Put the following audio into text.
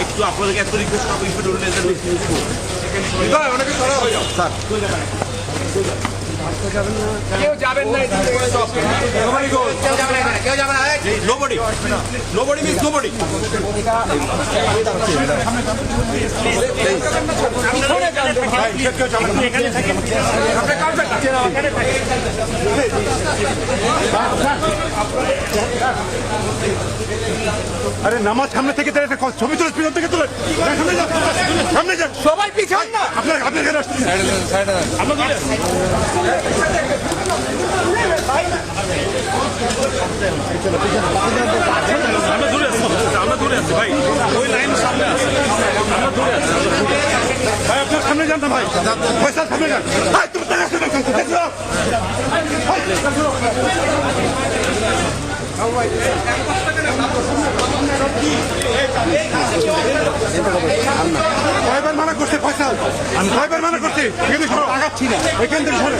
একটু আপনাদেরকে এত রিকোয়েস্ট করবো স্যার কেউ যাবেন না, কেউ যাবে না। nobody means nobody. আরে নামাজ সামনে থেকে ছবি তুলে পিছন থেকে তুলে সামনে যান সবাই পিছন না, আপনার এখানে আসছেন আমরা দূরে আছি ভাই, ওই লাইন সামনে আছে, আমরা দূরে আছি ভাই। আপনার সামনে যান না ভাই, ফয়সাল সামনে যান। ভাই তুমি কয়বার মানা করছে ফয়সাল, আমি কয়বার মানা করছি, এখানে আগাচ্ছি না, এখান থেকে সরে